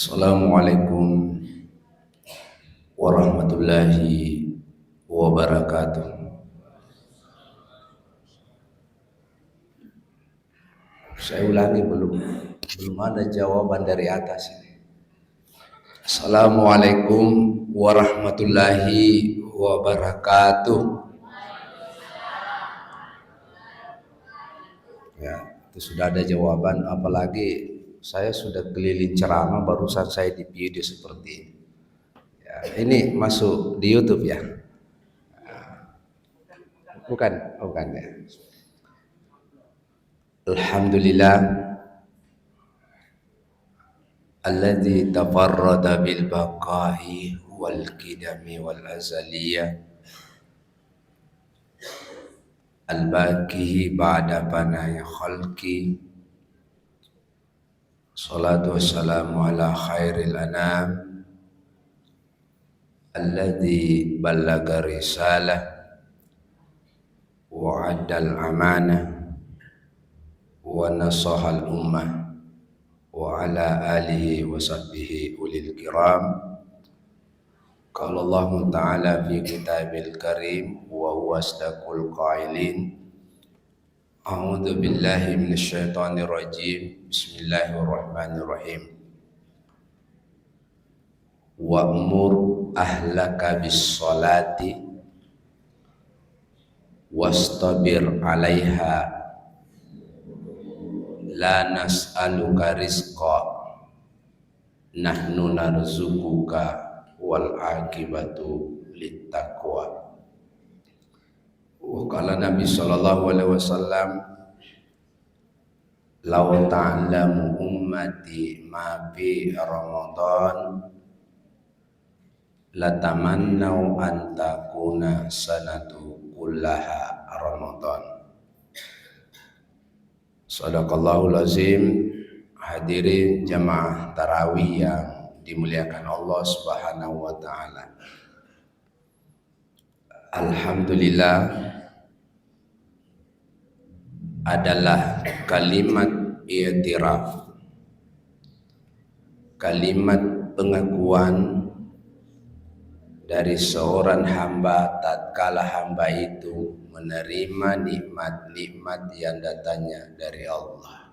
Assalamualaikum warahmatullahi wabarakatuh. Saya ulangi, belum ada jawaban dari atas ini. Assalamualaikum warahmatullahi wabarakatuh. Ya, itu sudah ada jawaban, apalagi saya sudah keliling ceramah, barusan saya di video seperti ini. Ya, ini masuk di YouTube ya? Bukan ya. Alhamdulillah alladzi tafarrada bil baqa'i wal qidami wal azaliyah al baqihi ba'da fanaya khalqi. Salatu wassalamu ala khairil anam alladzi ballaga risalah wa addal amanah wa nasahal ummah wa ala alihi wa sahbihi ulil kiram. Qala Allah Ta'ala fi kitabil karim wa huwa asdaqul qailin. A'udzu billahi minasyaitonir rajim. Bismillahirrahmanirrahim. Wa'mur ahlaka bis salati wastabir 'alaiha la nas'aluka rizqa nahnu narzuquka wal aqibatu littaqwa. Qala Nabi sallallahu alaihi wasallam, law ta'lamu ummati ma fi ramadan latamannau an takuna sanatu kullaha ramadan. Shadaqallahul azim. Hadirin jamaah tarawih yang dimuliakan Allah Subhanahu wa taala. Alhamdulillah adalah kalimat i'tiraf, kalimat pengakuan dari seorang hamba tatkala hamba itu menerima nikmat-nikmat yang datangnya dari Allah.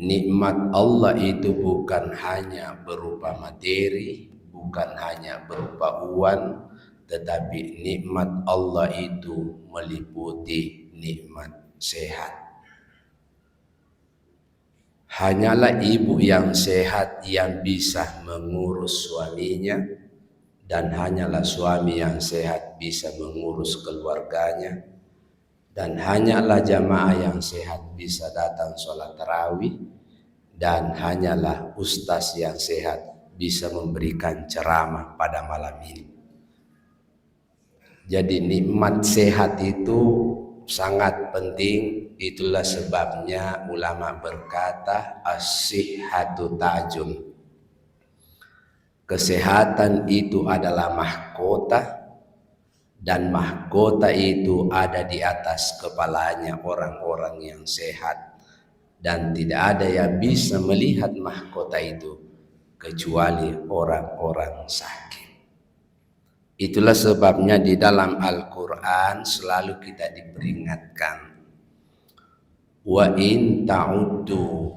Nikmat Allah itu bukan hanya berupa materi, bukan hanya berupa uang, tetapi nikmat Allah itu meliputi nikmat sehat. Hanyalah ibu yang sehat yang bisa mengurus suaminya, dan hanyalah suami yang sehat bisa mengurus keluarganya, dan hanyalah jamaah yang sehat bisa datang sholat tarawih, dan hanyalah ustaz yang sehat bisa memberikan ceramah pada malam ini. Jadi nikmat sehat itu sangat penting. Itulah sebabnya ulama berkata as-sihhatu tajun. Kesehatan itu adalah mahkota, dan mahkota itu ada di atas kepalanya orang-orang yang sehat, dan tidak ada yang bisa melihat mahkota itu kecuali orang-orang sakit. Itulah sebabnya di dalam Al-Quran selalu kita diperingatkan, wa in ta'uddu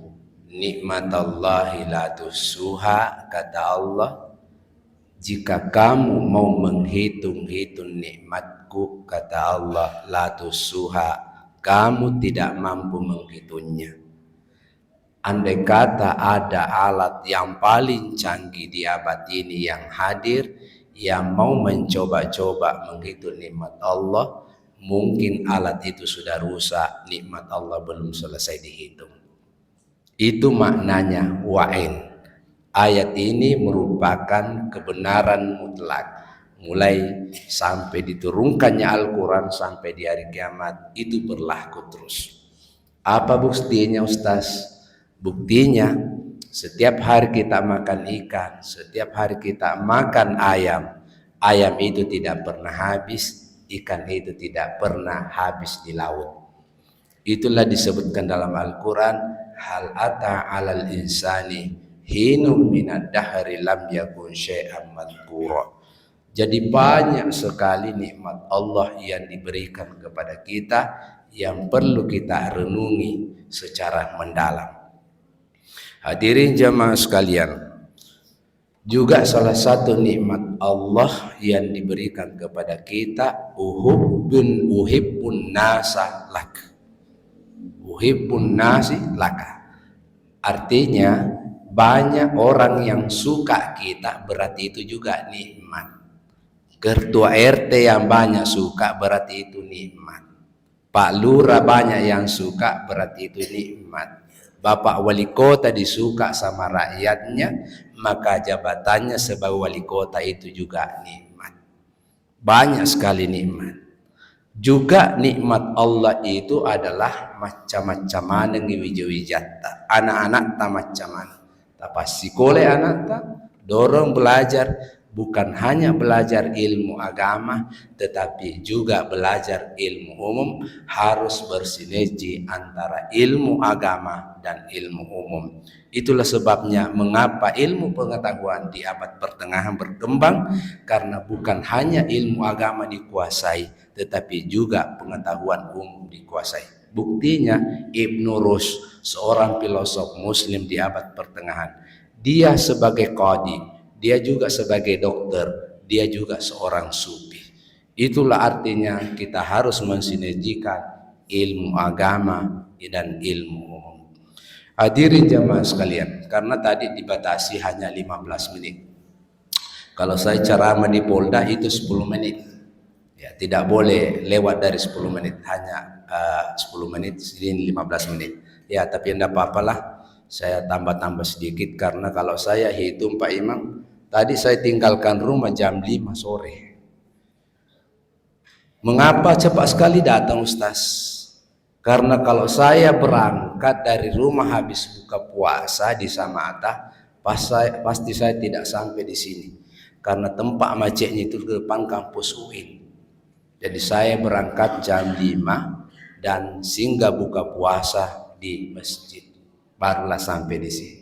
nikmatallahi la tuhsuha, kata Allah, jika kamu mau menghitung-hitung nikmatku, kata Allah, la tuhsuha, kamu tidak mampu menghitungnya. Andai kata ada alat yang paling canggih di abad ini yang hadir, yang mau mencoba-coba menghitung nikmat Allah, mungkin alat itu sudah rusak, nikmat Allah belum selesai dihitung. Itu maknanya wa'in. Ayat ini merupakan kebenaran mutlak. Mulai sampai diturunkannya Al-Quran sampai di hari kiamat, itu berlaku terus. Apa buktinya Ustaz? Buktinya setiap hari kita makan ikan, setiap hari kita makan ayam, ayam itu tidak pernah habis, ikan itu tidak pernah habis di laut. Itulah disebutkan dalam Al-Quran, hal ata alal insani hinum minad dahri lam yakun syai'an madhkura. Jadi banyak sekali nikmat Allah yang diberikan kepada kita yang perlu kita renungi secara mendalam. Hadirin jamaah sekalian, juga salah satu nikmat Allah yang diberikan kepada kita uhibbun nasa lak. Uhibbun nasi laka. Artinya banyak orang yang suka kita, berarti itu juga nikmat. Ketua RT yang banyak suka berarti itu nikmat. Pak Lurah banyak yang suka berarti itu nikmat. Bapak wali kota disuka sama rakyatnya, maka jabatannya sebagai wali kota itu juga nikmat. Banyak sekali nikmat. Juga nikmat Allah itu adalah macam-macam mana ngiwijata. Anak-anak tak macam mana. Tapi sekolah anak tak dorong belajar. Bukan hanya belajar ilmu agama, tetapi juga belajar ilmu umum. Harus bersinergi antara ilmu agama dan ilmu umum. Itulah sebabnya mengapa ilmu pengetahuan di abad pertengahan berkembang, karena bukan hanya ilmu agama dikuasai, tetapi juga pengetahuan umum dikuasai. Buktinya Ibnu Rushd, seorang filosof muslim di abad pertengahan, dia sebagai qadhi, dia juga sebagai dokter, dia juga seorang sufi. Itulah artinya kita harus mensinergikan ilmu agama dan ilmu umum. Hadirin jamaah sekalian, karena tadi dibatasi hanya 15 menit. Kalau saya ceramah di Polda itu 10 menit. Ya, tidak boleh lewat dari 10 menit, hanya 10 menit, ini 15 menit. Ya, tapi tidak apa-apalah, saya tambah-tambah sedikit, karena kalau saya hitung Pak Imam, tadi saya tinggalkan rumah jam 5 sore. Mengapa cepat sekali datang Ustaz? Karena kalau saya berangkat dari rumah habis buka puasa di Samata, pasti saya tidak sampai di sini. Karena tempat macetnya itu di depan kampus UIN. Jadi saya berangkat jam 5 dan singgah buka puasa di masjid. Barulah sampai di sini.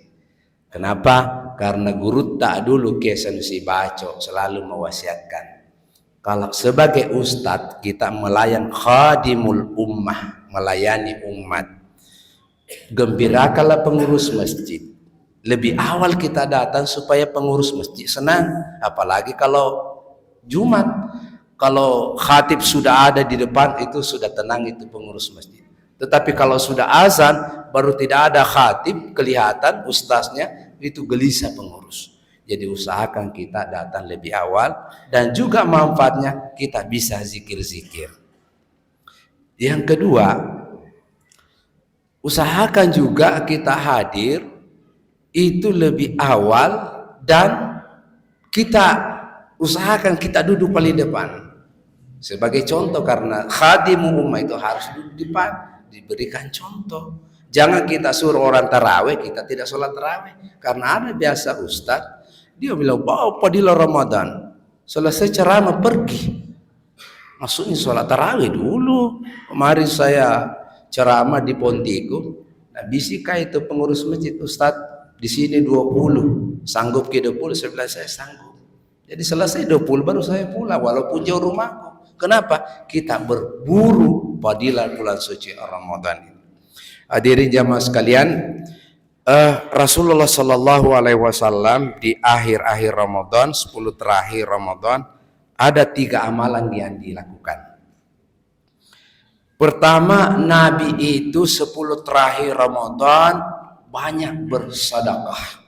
Kenapa? Karena guru tak dulu kesan si baco selalu mewasiatkan, kalau sebagai ustadz kita melayan khadimul ummah, melayani umat, gembirakanlah pengurus masjid. Lebih awal kita datang supaya pengurus masjid senang. Apalagi kalau Jumat, kalau khatib sudah ada di depan, itu sudah tenang itu pengurus masjid. Tetapi kalau sudah azan baru tidak ada khatib, kelihatan ustaznya, itu gelisah pengurus. Jadi usahakan kita datang lebih awal, dan juga manfaatnya kita bisa zikir-zikir. Yang kedua, usahakan juga kita hadir itu lebih awal, dan kita usahakan kita duduk paling depan. Sebagai contoh, karena khadimul ummah itu harus duduk di depan, diberikan contoh. Jangan kita suruh orang tarawih, kita tidak sholat tarawih. Karena ada biasa ustaz, dia bilang, bawa fadilah Ramadan, selesai ceramah pergi. Maksudnya sholat tarawih dulu. Kemarin saya ceramah di Pontiku, nah bisika itu pengurus masjid, ustaz di sini 20, sanggup ke 20? Saya bilang saya sanggup. Jadi selesai 20 baru saya pulang, walaupun jauh rumahku. Kenapa? Kita berburu fadilah bulan suci Ramadan ini. Hadirin jamaah sekalian, Rasulullah Shallallahu Alaihi Wasallam di akhir-akhir Ramadan, 10 terakhir Ramadan, ada 3 amalan yang dilakukan. Pertama, Nabi itu 10 terakhir Ramadan banyak bersedekah.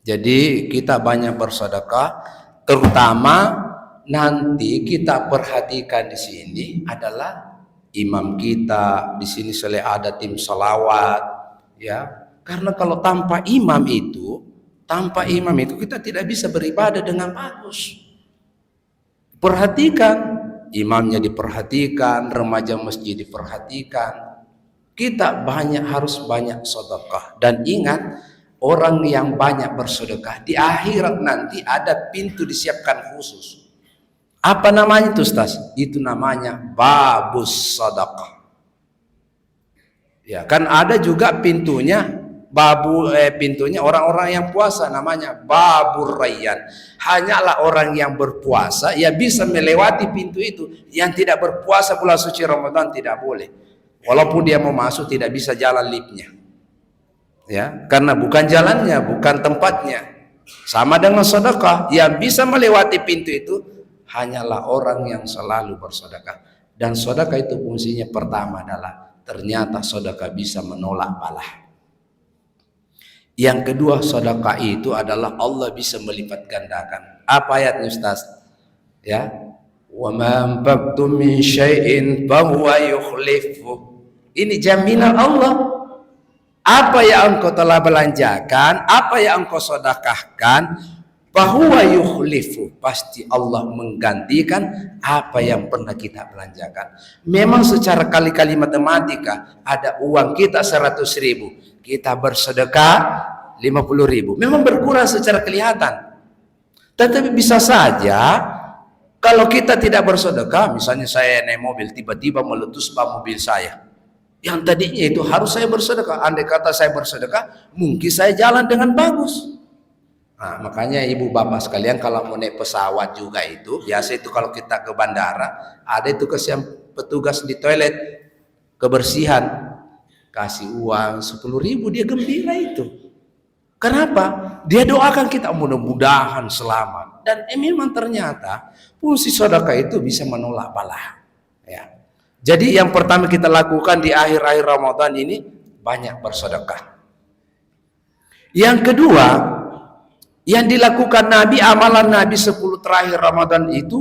Jadi kita banyak bersedekah, terutama nanti kita perhatikan di sini adalah imam kita. Di sini selalu ada tim salawat, ya. Karena kalau tanpa imam itu kita tidak bisa beribadah dengan bagus. Perhatikan, imamnya diperhatikan, remaja masjid diperhatikan. Kita harus banyak sedekah, dan ingat, orang yang banyak bersedekah di akhirat nanti ada pintu disiapkan khusus. Apa namanya itu Ustaz? Itu namanya babus sedekah. Ya, kan ada juga pintunya pintunya orang-orang yang puasa, namanya Babur Rayyan. Hanyalah orang yang berpuasa ya bisa melewati pintu itu. Yang tidak berpuasa bulan suci Ramadan tidak boleh. Walaupun dia mau masuk tidak bisa jalan liftnya. Ya, karena bukan jalannya, bukan tempatnya. Sama dengan sedekah, yang bisa melewati pintu itu hanyalah orang yang selalu bersedekah. Dan sedekah itu fungsinya pertama adalah ternyata sedekah bisa menolak bala. Yang kedua, sedekah itu adalah Allah bisa melipat gandakan. Apa ayatnya Ustaz? Ya, wa ma anfaqtum min syai'in fa huwa yukhlifu. Ini jaminan Allah. Apa yang engkau telah belanjakan, apa yang engkau sedekahkan, fa huwa yukhlifu, pasti Allah menggantikan apa yang pernah kita belanjakan. Memang secara kali-kali matematika ada uang kita 100.000, kita bersedekah 50.000, memang berkurang secara kelihatan. Tetapi bisa saja kalau kita tidak bersedekah, misalnya saya naik mobil tiba-tiba meletus ban mobil saya, yang tadinya itu harus saya bersedekah. Andai kata saya bersedekah, mungkin saya jalan dengan bagus. Nah, makanya ibu bapak sekalian kalau mau naik pesawat juga itu biasa itu kalau kita ke bandara ada itu kesian petugas di toilet kebersihan, kasih uang 10.000, dia gembira itu. Kenapa? Dia doakan kita mudah-mudahan selamat. Dan memang ternyata fungsi sedekah itu bisa menolak bala. Ya. Jadi yang pertama kita lakukan di akhir-akhir Ramadan ini banyak bersedekah. Yang kedua yang dilakukan Nabi, amalan Nabi 10 terakhir Ramadan itu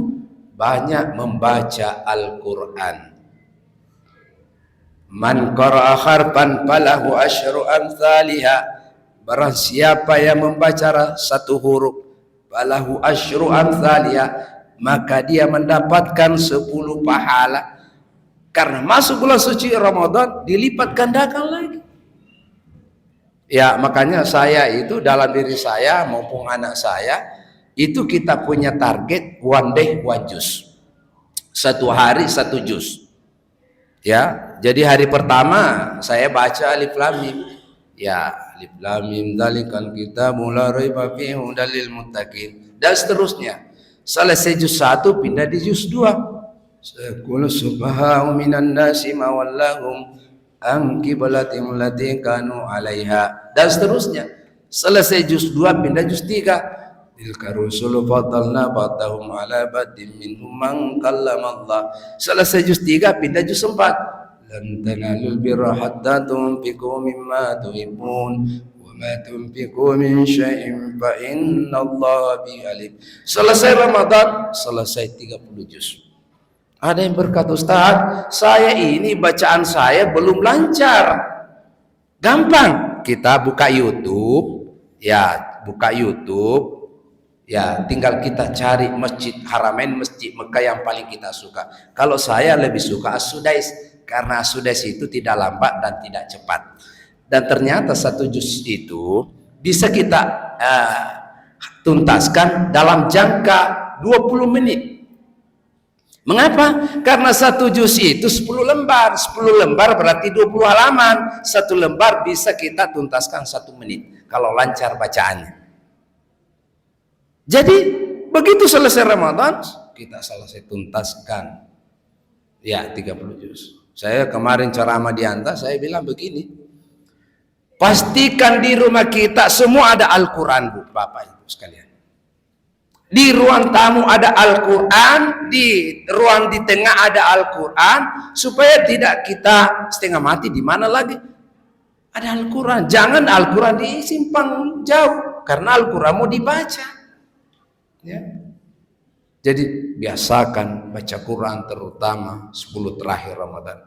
banyak membaca Al-Quran. Man qara'a harfan falahu asyru amsalihha. Barang siapa yang membaca satu huruf, falahu asyru amsalihha, maka dia mendapatkan 10 pahala. Karena masuk bulan suci Ramadan dilipat gandakan lagi. Ya, makanya saya itu dalam diri saya maupun anak saya itu kita punya target one day one juz. Satu hari satu juz. Ya, jadi hari pertama saya baca Alif Lam Mim. Ya, Alif Lam Mim dzalikal kitabul la raiba fihi hudal lil muttaqin. Dan seterusnya. Selesai juz 1 pindah di juz 2. Qul subhanahu minan nasi ma wallahum an qiblatim lati kanu 'alaiha, dan seterusnya. Selesai juz 2 pindah juz 3. Tilka rusulu faddalna ba'dahum 'ala ba'din minhum man kallamallah. Selesai juz 3 pindah juz 4. Lan tanalul birra hatta tunfiqu mimma tuhibbun wa ma tunfiqu min syai'in fa innallaha bihi alim. Selesai Ramadan, selesai 30 juz. Ada yang berkata, Ustaz, saya ini bacaan saya belum lancar. Gampang, kita buka YouTube, ya tinggal kita cari Masjid Haramain, Masjid Mekah yang paling kita suka. Kalau saya lebih suka As-Sudais, karena As-Sudais itu tidak lambat dan tidak cepat. Dan ternyata satu juz itu bisa kita tuntaskan dalam jangka 20 menit. Mengapa? Karena satu juz itu 10 lembar. 10 lembar berarti 20 halaman. Satu lembar bisa kita tuntaskan 1 menit. Kalau lancar bacaannya. Jadi begitu selesai Ramadan, kita selesai tuntaskan. Ya, 30 juz. Saya kemarin ceramah di Anta, saya bilang begini. Pastikan di rumah kita semua ada Al-Quran, Bu, Bapak Ibu sekalian. Di ruang tamu ada Al-Quran, di ruang di tengah ada Al-Quran, supaya tidak kita setengah mati di mana lagi. Ada Al-Quran. Jangan Al-Quran disimpan jauh, karena Al-Quran mau dibaca. Ya. Jadi biasakan baca Quran terutama 10 terakhir Ramadan.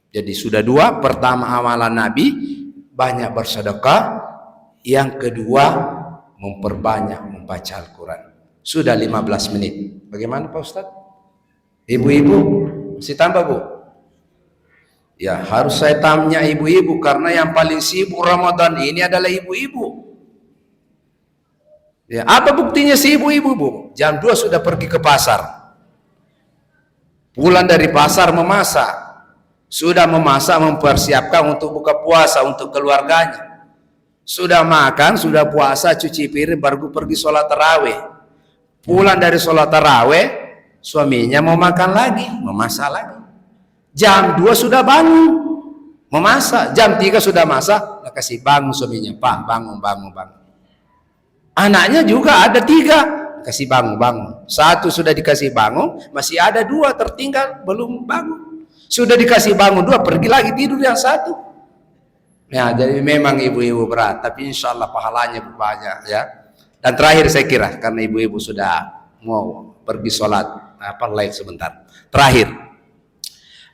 Jadi sudah 2, pertama amalan Nabi banyak bersedekah, yang kedua memperbanyak membaca Al-Quran. Sudah 15 menit. Bagaimana Pak Ustadz? Ibu-ibu masih tambah, Bu? Ya, harus saya tanya ibu-ibu karena yang paling sibuk Ramadan ini adalah ibu-ibu. Ya, apa buktinya si ibu-ibu, Bu? Jam 2 sudah pergi ke pasar. Pulang dari pasar memasak. Sudah memasak, mempersiapkan untuk buka puasa untuk keluarganya. Sudah makan, sudah puasa, cuci piring, baru pergi sholat tarawih. Pulang dari sholat tarawih, suaminya mau makan lagi, memasak lagi. Jam 2 sudah bangun, memasak. Jam 3 sudah masak, kasih bangun suaminya, Pak, bangun. Anaknya juga ada 3, kasih bangun. 1 sudah dikasih bangun, masih ada 2 tertinggal, belum bangun. Sudah dikasih bangun 2, pergi lagi tidur yang 1. Ya, jadi memang ibu-ibu berat, tapi insya Allah pahalanya banyak ya. Dan terakhir saya kira, karena ibu-ibu sudah mau pergi sholat, live sebentar. Terakhir,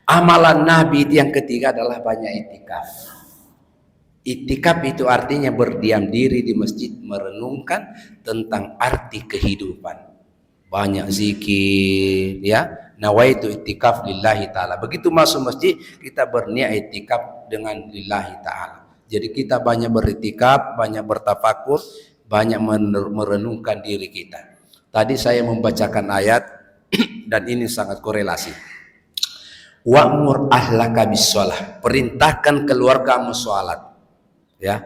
amalan Nabi yang ketiga adalah banyak itikaf. Itikaf itu artinya berdiam diri di masjid, merenungkan tentang arti kehidupan. Banyak zikir, ya. Nawaitu itikaf lillahi ta'ala. Begitu masuk masjid, kita berniat itikaf dengan lillahi ta'ala. Jadi kita banyak beritikaf, banyak bertafakur, banyak merenungkan diri kita. Tadi saya membacakan ayat dan ini sangat korelasi. Wa'mur ahlaka bis-shalah, perintahkan keluargamu salat. Ya.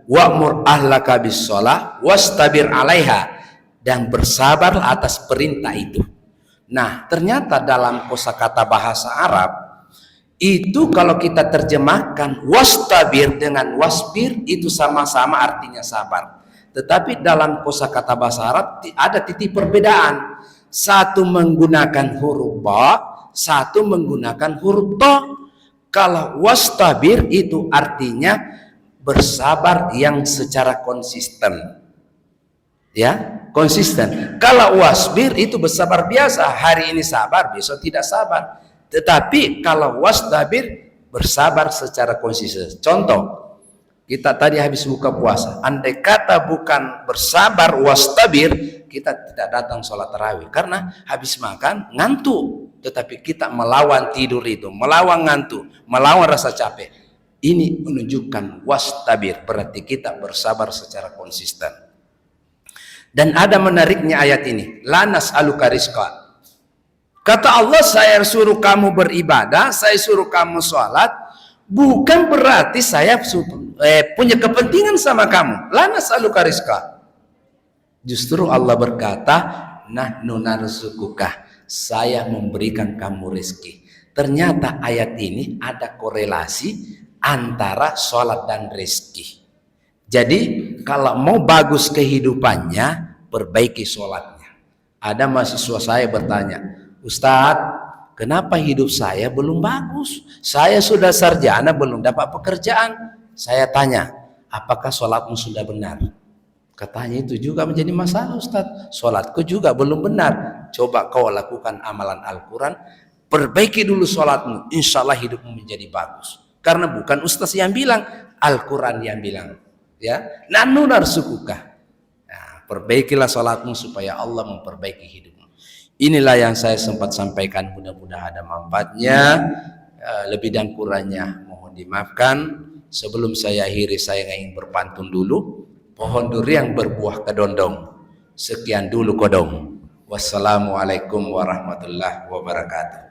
Wa'mur ahlaka bis-shalah wastabir 'alaiha, dan bersabar atas perintah itu. Nah, ternyata dalam kosakata bahasa Arab itu kalau kita terjemahkan wastabir dengan wasbir itu sama-sama artinya sabar. Tetapi dalam kosakata bahasa Arab ada titik perbedaan. Satu menggunakan huruf ba, satu menggunakan huruf ta. Kalau wastabir itu artinya bersabar yang secara konsisten. Ya, konsisten. Kalau wasbir itu bersabar biasa, hari ini sabar, besok tidak sabar. Tetapi kalau wastabir bersabar secara konsisten. Contoh, kita tadi habis buka puasa, andai kata bukan bersabar wastabir, kita tidak datang sholat tarawih karena habis makan ngantuk. Tetapi kita melawan tidur itu, melawan ngantuk, melawan rasa capek. Ini menunjukkan wastabir, berarti kita bersabar secara konsisten. Dan ada menariknya ayat ini, la nas'aluka rizqa. Kata Allah, saya suruh kamu beribadah, saya suruh kamu sholat, bukan berarti saya punya kepentingan sama kamu. La nas'aluka rizqa. Justru Allah berkata, nahnu narzuquka, saya memberikan kamu rezeki. Ternyata ayat ini ada korelasi antara sholat dan rezeki. Jadi kalau mau bagus kehidupannya, perbaiki sholatnya. Ada mahasiswa saya bertanya, Ustadz, kenapa hidup saya belum bagus? Saya sudah sarjana, belum dapat pekerjaan. Saya tanya, apakah sholatmu sudah benar? Katanya itu juga menjadi masalah, Ustadz. Sholatku juga belum benar. Coba kau lakukan amalan Al-Quran, perbaiki dulu sholatmu, insya Allah hidupmu menjadi bagus. Karena bukan Ustadz yang bilang, Al-Quran yang bilang. Ya, nahnu narzuquka. Nah, perbaikilah salatmu supaya Allah memperbaiki hidupmu. Inilah yang saya sempat sampaikan, mudah-mudahan ada manfaatnya. Lebih dan kurangnya mohon dimaafkan. Sebelum saya akhiri, saya ingin berpantun dulu. Pohon duri yang berbuah kedondong, sekian dulu kodong. Wassalamualaikum warahmatullahi wabarakatuh.